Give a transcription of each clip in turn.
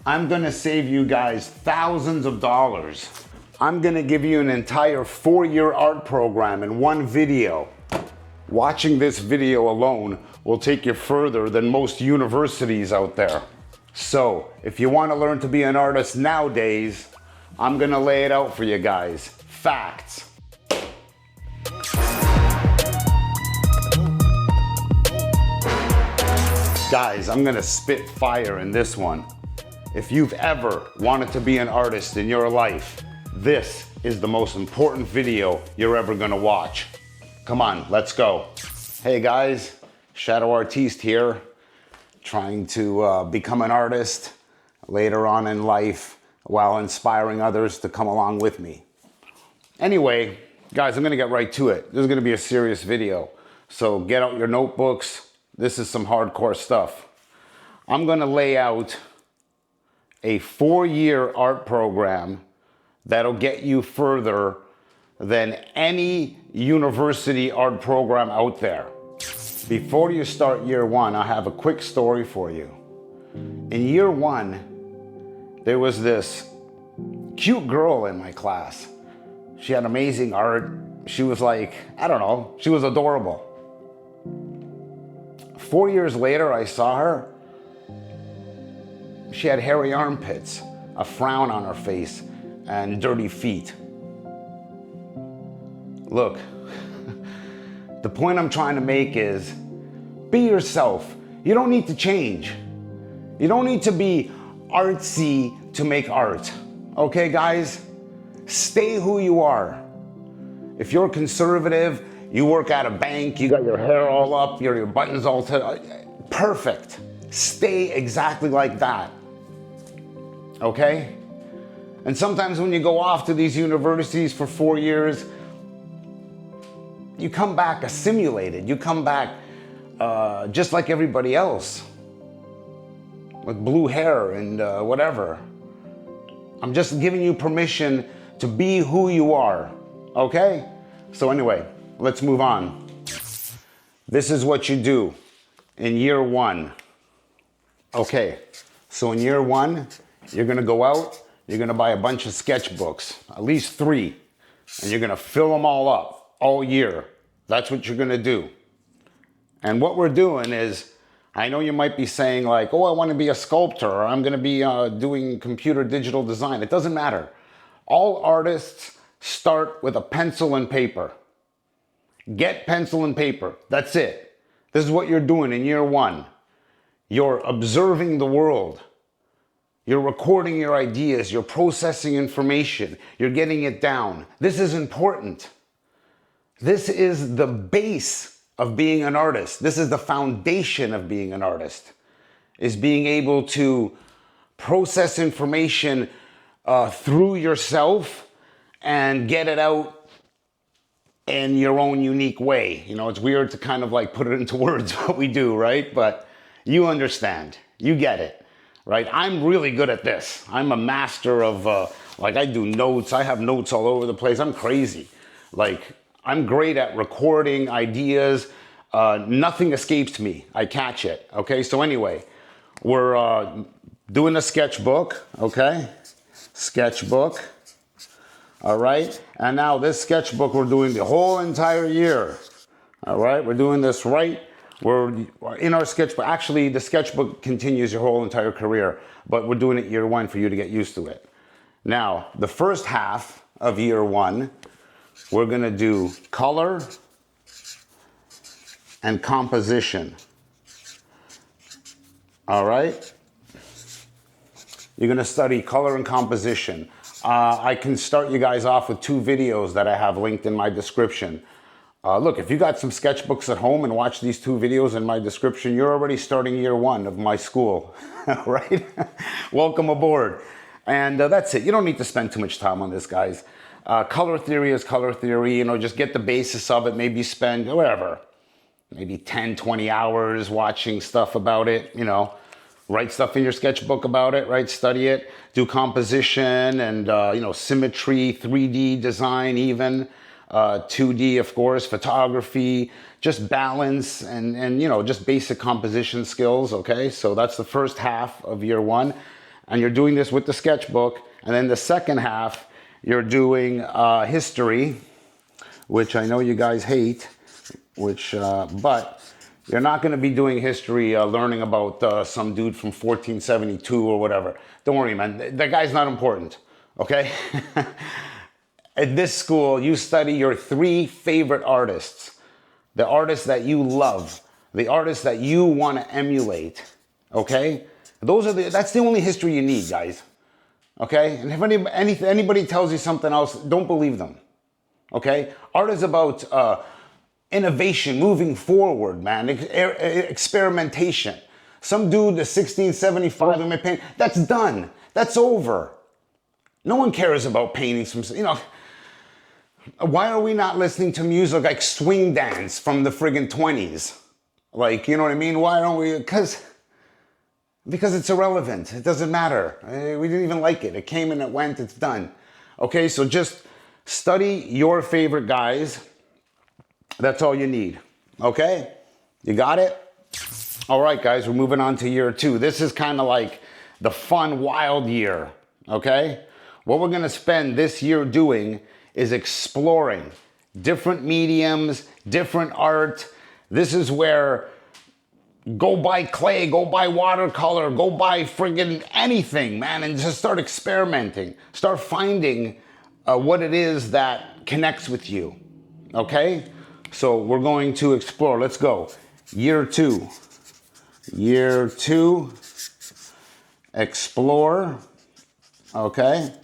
I'm gonna save you guys thousands of dollars. I'm gonna give you an entire 4-year art program in one video. Watching this video alone will take you further than most universities out there. So, if you wanna learn to be an artist nowadays, I'm gonna lay it out for you guys. Facts. Guys, I'm gonna spit fire in this one. If you've ever wanted to be an artist in your life, this is the most important video you're ever gonna watch. Come on, let's go. Hey guys, Shadow Artiste here, trying to become an artist later on in life while inspiring others to come along with me. Anyway, guys, I'm gonna get right to it. This is gonna be a serious video. So get out your notebooks. This is some hardcore stuff. I'm gonna lay out a 4-year art program that'll get you further than any university art program out there. Before you start year one, I have a quick story for you. In year one, there was this cute girl in my class. She had amazing art. She was like, I don't know, she was adorable. 4 years later, I saw her. She had hairy armpits, a frown on her face, and dirty feet. Look, the point I'm trying to make is, be yourself. You don't need to change. You don't need to be artsy to make art. Okay, guys? Stay who you are. If you're conservative, you work at a bank, you got your hair all up, your buttons all perfect. Stay exactly like that. Okay? And sometimes when you go off to these universities for 4 years, you come back assimilated. You come back just like everybody else, with blue hair and whatever. I'm just giving you permission to be who you are, okay? So anyway, let's move on. This is what you do in year one. Okay, so in year one, you're gonna go out, you're gonna buy a bunch of sketchbooks, at least 3, and you're gonna fill them all up all year. That's what you're gonna do. And what we're doing is, I know you might be saying like, oh, I wanna be a sculptor, or I'm gonna be doing computer digital design. It doesn't matter. All artists start with a pencil and paper. Get pencil and paper, that's it. This is what you're doing in year one. You're observing the world. You're recording your ideas, you're processing information, you're getting it down. This is important. This is the base of being an artist. This is the foundation of being an artist, is being able to process information through yourself and get it out in your own unique way. You know, it's weird to kind of like put it into words what we do, right? But you understand, you get it. Right? I'm really good at this. I'm a master of, like I do notes. I have notes all over the place. I'm crazy. Like, I'm great at recording ideas. Nothing escapes me. I catch it. Okay? So anyway, we're doing a sketchbook. Okay? Sketchbook. All right? And now this sketchbook we're doing the whole entire year. All right? We're doing this right. We're in our sketchbook. Actually, the sketchbook continues your whole entire career, but we're doing it year one for you to get used to it. Now, the first half of year one, we're gonna do color and composition. All right? You're gonna study color and composition. I can start you guys off with 2 videos that I have linked in my description. Look, if you got some sketchbooks at home and watch these 2 videos in my description, you're already starting year one of my school, right? Welcome aboard. And that's it. You don't need to spend too much time on this, guys. Color theory is color theory. You know, just get the basis of it. Maybe spend, whatever, maybe 10, 20 hours watching stuff about it. You know, write stuff in your sketchbook about it, right? Study it. Do composition and, you know, symmetry, 3D design even. 2D, of course, photography, just balance and you know, just basic composition skills, okay? So that's the first half of year one. and you're doing this with the sketchbook. And then the second half, you're doing history, which I know you guys hate, but you're not going to be doing history, learning about some dude from 1472 or whatever. Don't worry, man. That guy's not important, okay? At this school, you study your 3 favorite artists, the artists that you love, the artists that you want to emulate, okay? That's the only history you need, guys. Okay? And if anybody tells you something else, don't believe them. Okay? Art is about innovation, moving forward, man. Experimentation. Some dude, the 1675 in my paint, that's done. That's over. No one cares about paintings from, why are we not listening to music like swing dance from the friggin' 20s? Like, you know what I mean? Why aren't we? Because it's irrelevant. It doesn't matter. We didn't even like it. It came and it went. It's done. Okay, so just study your favorite guys. That's all you need. Okay? You got it? All right, guys, we're moving on to year 2. This is kind of like the fun, wild year. Okay? What we're going to spend this year doing is exploring different mediums, different art. This is where go buy clay, go buy watercolor, go buy friggin' anything, man, and just start experimenting. Start finding what it is that connects with you, okay? So we're going to explore. Let's go. Year 2. Year 2, explore, okay?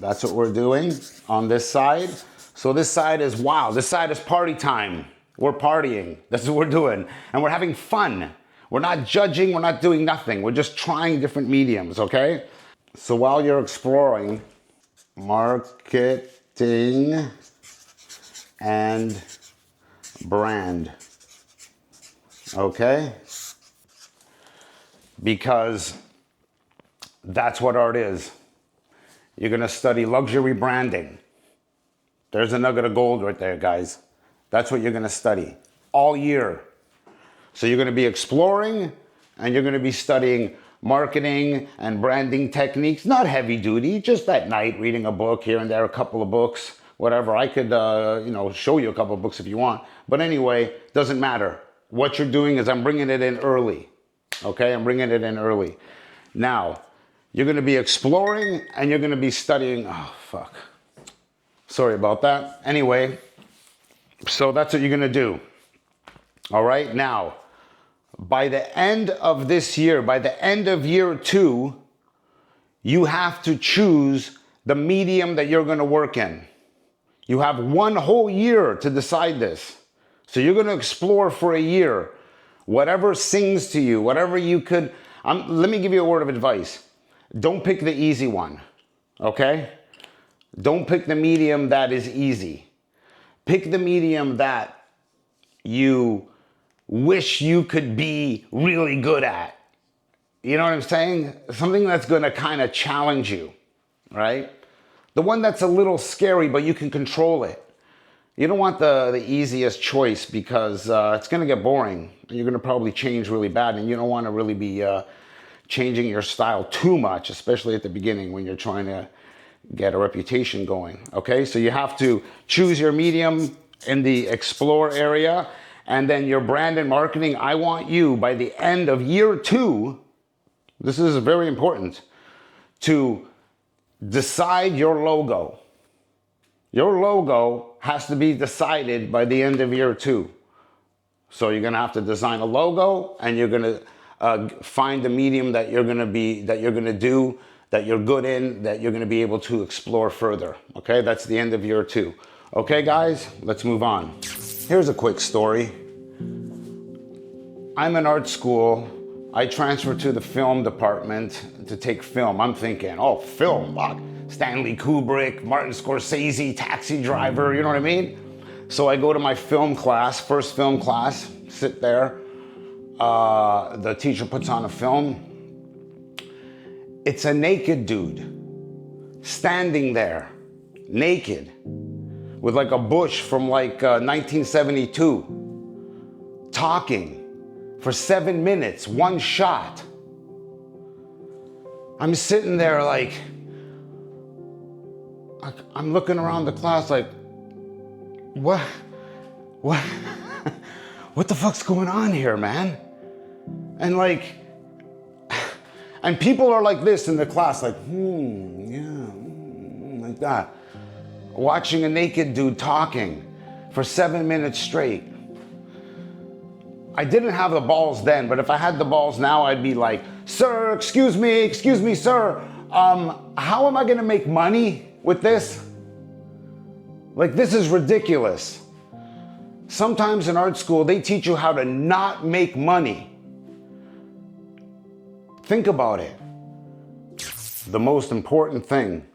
That's what we're doing on this side. So this side is wow. This side is party time. We're partying. That's what we're doing. And we're having fun. We're not judging. We're not doing nothing. We're just trying different mediums, okay? So while you're exploring, marketing and brand, okay? Because that's what art is. You're going to study luxury branding. There's a nugget of gold right there, guys. That's what you're going to study all year. So you're going to be exploring and you're going to be studying marketing and branding techniques. Not heavy duty, just at night reading a book here and there, a couple of books, whatever. I could, show you a couple of books if you want. But anyway, doesn't matter. What you're doing is I'm bringing it in early. Okay, I'm bringing it in early. Now, you're going to be exploring and you're going to be studying. Oh, fuck. Sorry about that. Anyway. So that's what you're going to do. All right. Now, by the end of this year, by the end of year 2, you have to choose the medium that you're going to work in. You have 1 whole year to decide this. So you're going to explore for a year. Whatever sings to you, whatever you could. Let me give you a word of advice. Don't pick the easy one. Okay? Don't pick the medium that is easy. Pick the medium that you wish you could be really good at. You know what I'm saying? Something that's going to kind of challenge you, right? The one that's a little scary, but you can control it. You don't want the easiest choice because it's going to get boring. And you're going to probably change really bad. And you don't want to really be changing your style too much, especially at the beginning when you're trying to get a reputation going, okay? So you have to choose your medium in the explore area, and then your brand and marketing. I want you, by the end of year 2, this is very important, to decide your logo. Your logo has to be decided by the end of year 2. So you're gonna have to design a logo, and you're gonna find the medium that you're gonna do, that you're good in, that you're going to be able to explore further. Okay, that's the end of year 2. Okay, guys, let's move on. Here's a quick story. I'm in art school. I transferred to the film department to take film. I'm thinking, oh, film, Stanley Kubrick, Martin Scorsese, Taxi Driver, you know what I mean? So I go to my film class, first film class, sit there. The teacher puts on a film. It's a naked dude standing there, naked, with like a bush from like 1972, talking for 7 minutes, one shot. I'm sitting there like, I'm looking around the class like, what, what the fuck's going on here, man? And like, and people are like this in the class, like, like that. Watching a naked dude talking for 7 minutes straight. I didn't have the balls then, but if I had the balls now, I'd be like, sir, excuse me, sir. How am I gonna make money with this? Like, this is ridiculous. Sometimes in art school, they teach you how to not make money. Think about it. The most important thing,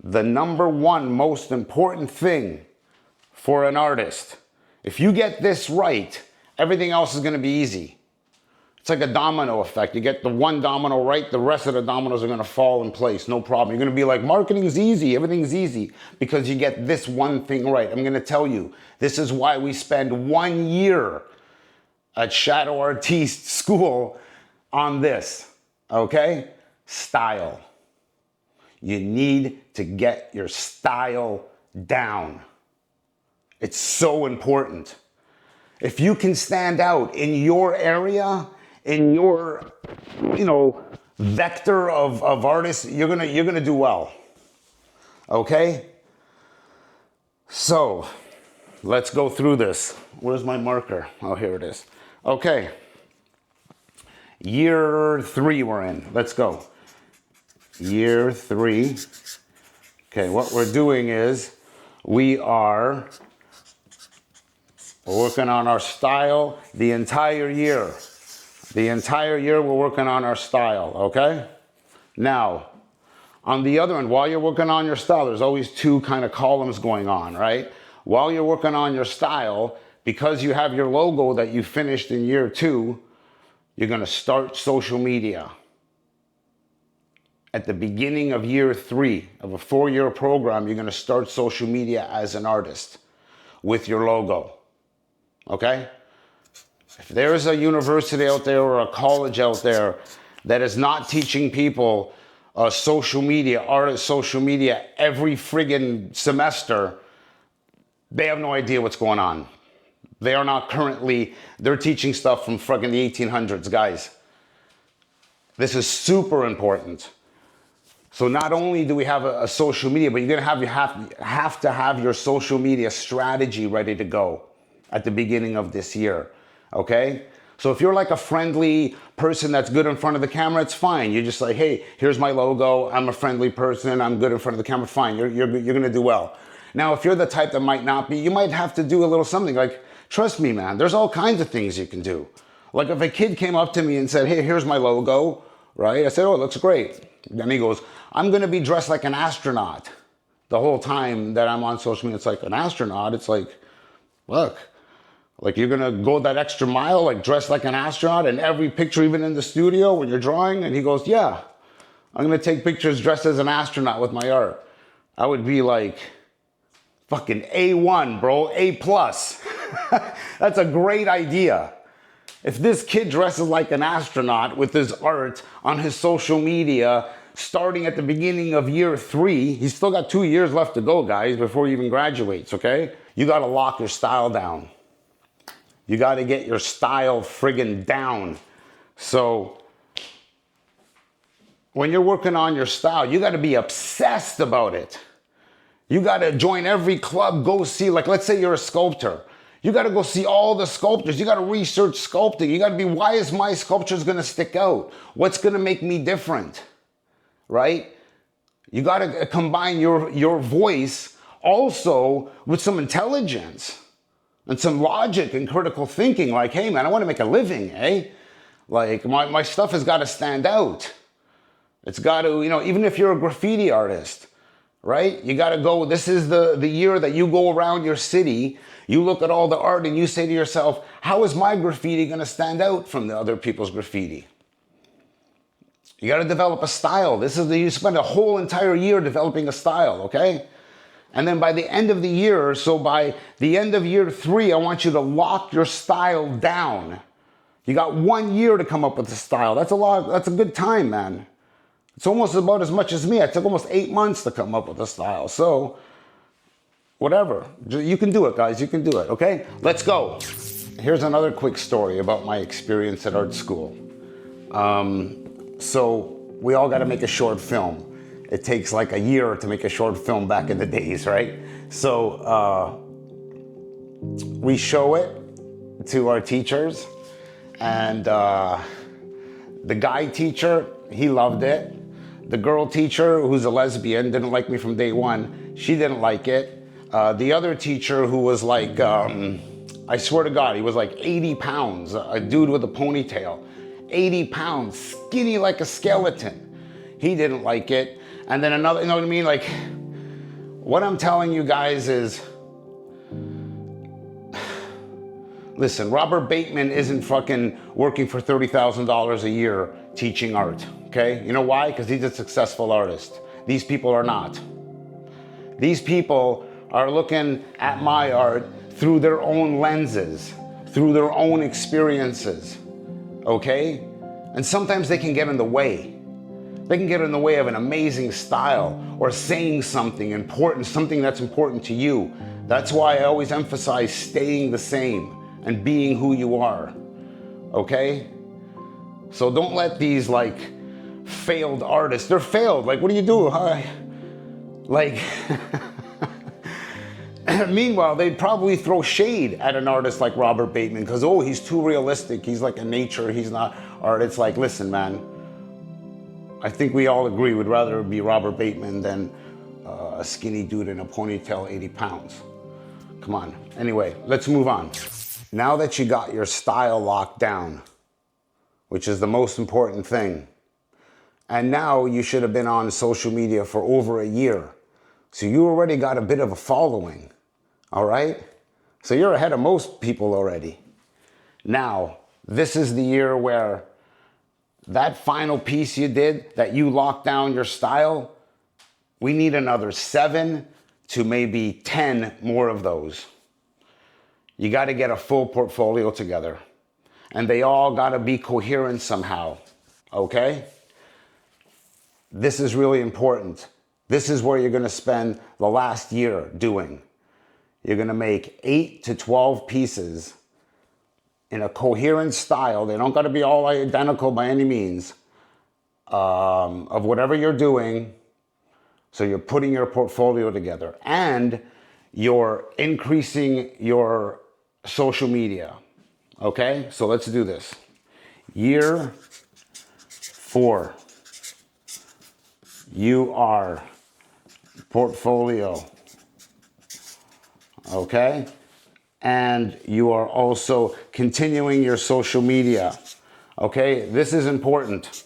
the number one most important thing for an artist, if you get this right, everything else is going to be easy. It's like a domino effect. You get the one domino right, the rest of the dominoes are going to fall in place, no problem. You're going to be like, marketing's easy, everything's easy, because you get this one thing right. I'm going to tell you, this is why we spend 1 year at Shadow Artiste School on this, okay? Style. You need to get your style down. It's so important. If you can stand out in your area, in your, vector of artists, you're gonna do well. Okay? So, let's go through this. Where's my marker? Oh, here it is. Okay. Year 3 we're in. Let's go. Year 3. Okay, what we're doing is we are working on our style the entire year. The entire year we're working on our style, okay? Now, on the other end, while you're working on your style, there's always 2 kind of columns going on, right? While you're working on your style, because you have your logo that you finished in year 2, you're gonna start social media. At the beginning of year 3 of a 4-year program, you're gonna start social media as an artist with your logo, okay? If there's a university out there or a college out there that is not teaching people social media, artist social media every friggin' semester, they have no idea what's going on. They are not currently, they're teaching stuff from friggin' the 1800s, guys. This is super important. So not only do we have a social media, but you're gonna have to have your social media strategy ready to go at the beginning of this year, okay? So if you're like a friendly person that's good in front of the camera, it's fine. You're just like, hey, here's my logo. I'm a friendly person. I'm good in front of the camera. Fine, you're gonna do well. Now, if you're the type that might not be, you might have to do a little something. Like, trust me, man, there's all kinds of things you can do. Like if a kid came up to me and said, hey, here's my logo, right? I said, oh, it looks great. Then he goes, I'm gonna be dressed like an astronaut. The whole time that I'm on social media, it's like, an astronaut? It's like, look, like you're gonna go that extra mile, like dressed like an astronaut in every picture, even in the studio when you're drawing? And he goes, yeah, I'm gonna take pictures dressed as an astronaut with my art. I would be like, fucking A1, bro, A+. That's a great idea. If this kid dresses like an astronaut with his art on his social media, starting at the beginning of year 3, he's still got 2 years left to go, guys, before he even graduates, okay? You gotta lock your style down. You gotta get your style friggin' down. So, when you're working on your style, you gotta be obsessed about it. You gotta join every club, go see, like let's say you're a sculptor. You gotta go see all the sculptors. You gotta research sculpting. You gotta be, why is my sculptures gonna stick out? What's gonna make me different, right? You gotta combine your voice also with some intelligence and some logic and critical thinking. Like, hey man, I wanna make a living, eh? Like my stuff has gotta stand out. It's gotta, even if you're a graffiti artist, right? You gotta go, this is the year that you go around your city, you look at all the art and you say to yourself, how is my graffiti gonna stand out from the other people's graffiti? You gotta develop a style. You spend a whole entire year developing a style, okay? And then by the end of the year, so by the end of year 3, I want you to lock your style down. You got 1 year to come up with a style. That's a good time, man. It's almost about as much as me. I took almost 8 months to come up with a style. So, whatever. You can do it, guys. You can do it, okay? Let's go. Here's another quick story about my experience at art school. So, we all got to make a short film. It takes like a year to make a short film back in the days, right? So, we show it to our teachers, and the guy teacher, he loved it. The girl teacher, who's a lesbian, didn't like me from day one. She didn't like it. The other teacher, who was like, I swear to God, he was like 80 pounds, a dude with a ponytail. 80 pounds, skinny like a skeleton. He didn't like it. And then another, you know what I mean? Like, what I'm telling you guys is, listen, Robert Bateman isn't fucking working for $30,000 a year teaching art, okay? You know why? Because he's a successful artist. These people are not. These people are looking at my art through their own lenses, through their own experiences, okay? And sometimes they can get in the way. They can get in the way of an amazing style or saying something important, something that's important to you. That's why I always emphasize staying the same and being who you are, okay? So don't let these like failed artists, they're failed, like what do you do? Like, meanwhile, they'd probably throw shade at an artist like Robert Bateman because, oh, he's too realistic, he's like a nature, he's not art. It's like, listen, man, I think we all agree we'd rather be Robert Bateman than a skinny dude in a ponytail, 80 pounds. Come on. Anyway, let's move on. Now that you got your style locked down, which is the most important thing, and now you should have been on social media for over a year. So you already got a bit of a following, all right? So you're ahead of most people already. Now, this is the year where that final piece you did, that you locked down your style, we need another 7 to maybe 10 more of those. You got to get a full portfolio together. And they all got to be coherent somehow, okay? This is really important. This is where you're going to spend the last year doing. You're going to make 8 to 12 pieces in a coherent style. They don't got to be all identical by any means, of whatever you're doing. So you're putting your portfolio together and you're increasing your social media. Okay, so let's do this. Year 4. You are portfolio. Okay? And you are also continuing your social media. Okay? This is important.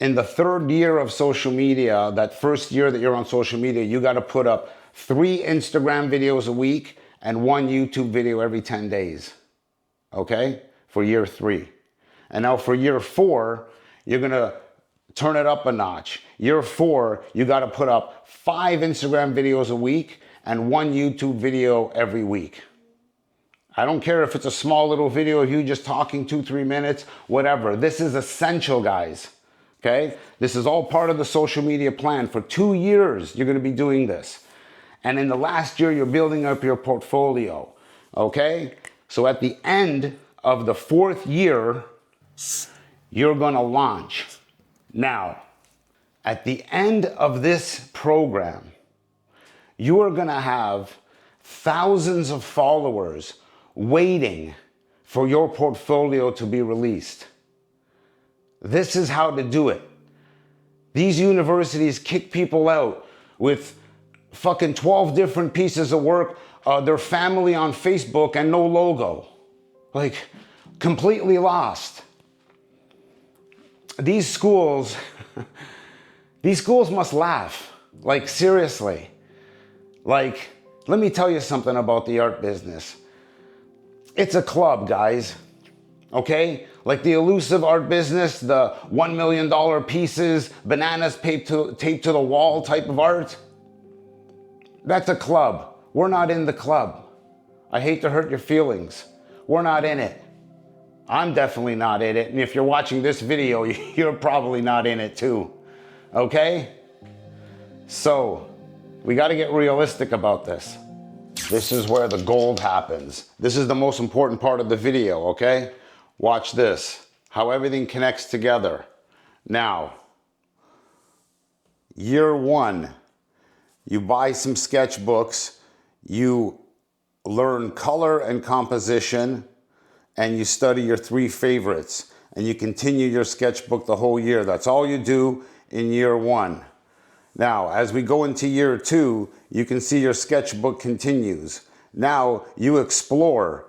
In the 3rd year of social media, that first year that you're on social media, you got to put up 3 Instagram videos a week and 1 YouTube video every 10 days. Okay? For year 3. And now for year 4, you're going to turn it up a notch. Year 4, you got to put up 5 Instagram videos a week and 1 YouTube video every week. I don't care if it's a small little video of you just talking 2-3 minutes, whatever. This is essential, guys. Okay? This is all part of the social media plan. For 2 years, you're going to be doing this. And in the last year, you're building up your portfolio. Okay? So at the end of the 4th year, you're going to launch. Now, at the end of this program, you are going to have thousands of followers waiting for your portfolio to be released. This is how to do it. These universities kick people out with fucking 12 different pieces of work, their family on Facebook and no logo. Like, completely lost. These schools must laugh. Like, seriously. Like, let me tell you something about the art business. It's a club, guys. Okay? Like the elusive art business, the $1 million pieces, bananas taped to the wall type of art. That's a club. We're not in the club. I hate to hurt your feelings. We're not in it. I'm definitely not in it. And if you're watching this video, you're probably not in it too. okay? So we got to get realistic about this. This is where the gold happens. This is the most important part of the video, okay? Watch this, how everything connects together. Now, year one, you buy some sketchbooks, you learn color and composition, and you study your 3 favorites, and you continue your sketchbook the whole year. That's all you do in year one. Now, as we go into year 2, you can see your sketchbook continues. Now, you explore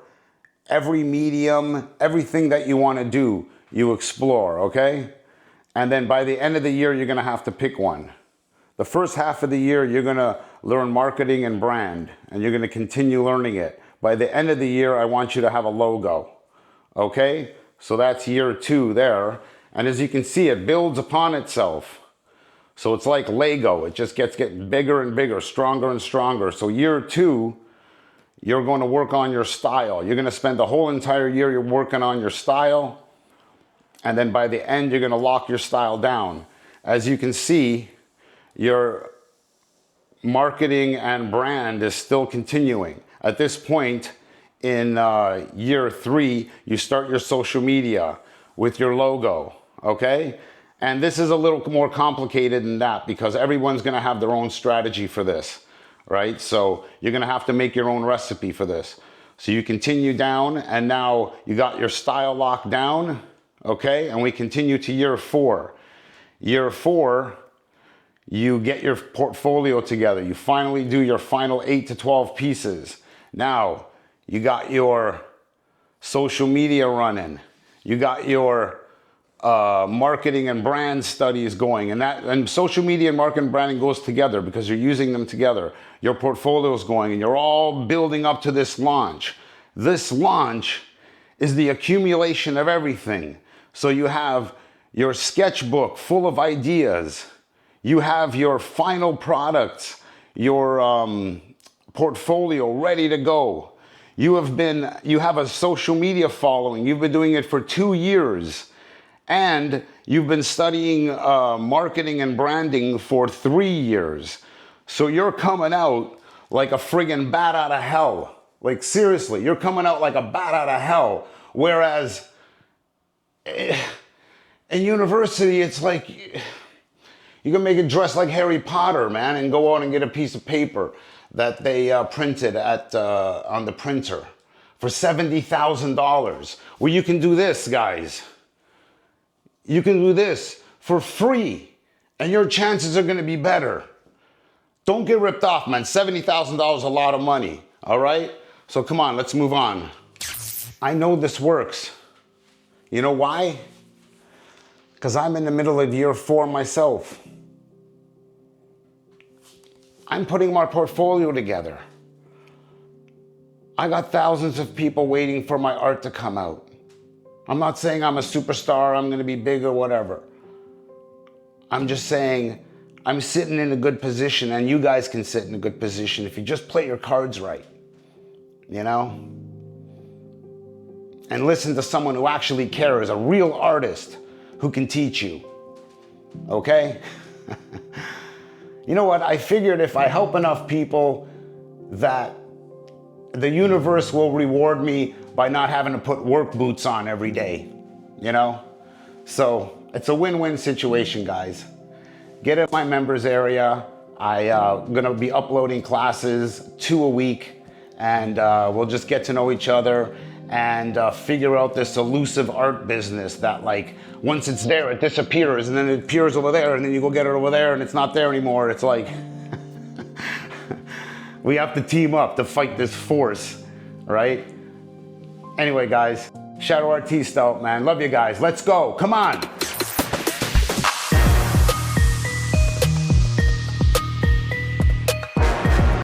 every medium, everything that you want to do, you explore, okay? And then by the end of the year, you're going to have to pick one. The first half of the year, you're going to learn marketing and brand, and you're going to continue learning it. By the end of the year, I want you to have a logo, okay? So that's year 2 there. And as you can see, it builds upon itself. So it's like Lego. It just gets getting bigger and bigger, stronger and stronger. So year 2, you're going to work on your style. You're going to spend the whole entire year you're working on your style. And then by the end, you're going to lock your style down. As you can see, your marketing and brand is still continuing. At this point in year 3, you start your social media with your logo, okay? And this is a little more complicated than that because everyone's going to have their own strategy for this, right? So you're going to have to make your own recipe for this. So you continue down, and now you got your style locked down, okay? And we continue to year 4. Year 4, you get your portfolio together. You finally do your final 8 to 12 pieces. Now, you got your social media running. You got your marketing and brand studies going, and social media and marketing and branding goes together because you're using them together. Your portfolio is going, and you're all building up to this launch. This launch is the accumulation of everything. So you have your sketchbook full of ideas. You have your final products, your portfolio ready to go. You have a social media following. You've been doing it for 2 years. And you've been studying marketing and branding for 3 years. So you're coming out like a friggin' bat out of hell. Like seriously, you're coming out like a bat out of hell. Whereas in university, it's like you can make it dress like Harry Potter, man, and go out and get a piece of paper that they printed on the printer for $70,000. Well, you can do this, guys. You can do this for free, and your chances are going to be better. Don't get ripped off, man. $70,000 is a lot of money, all right? So come on, let's move on. I know this works. You know why? Because I'm in the middle of year 4 myself. I'm putting my portfolio together. I got thousands of people waiting for my art to come out. I'm not saying I'm a superstar, I'm going to be big or whatever. I'm just saying I'm sitting in a good position, and you guys can sit in a good position if you just play your cards right, you know? And listen to someone who actually cares, a real artist who can teach you, okay? You know what? I figured if I help enough people that the universe will reward me by not having to put work boots on every day, you know? So it's a win-win situation, guys. Get in my members area. I'm gonna be uploading classes 2 a week, and we'll just get to know each other and figure out this elusive art business that, like, once it's there, it disappears, and then it appears over there, and then you go get it over there, and it's not there anymore. It's like, we have to team up to fight this force, right? Anyway, guys, Shadow Artiste out, man. Love you guys. Let's go. Come on.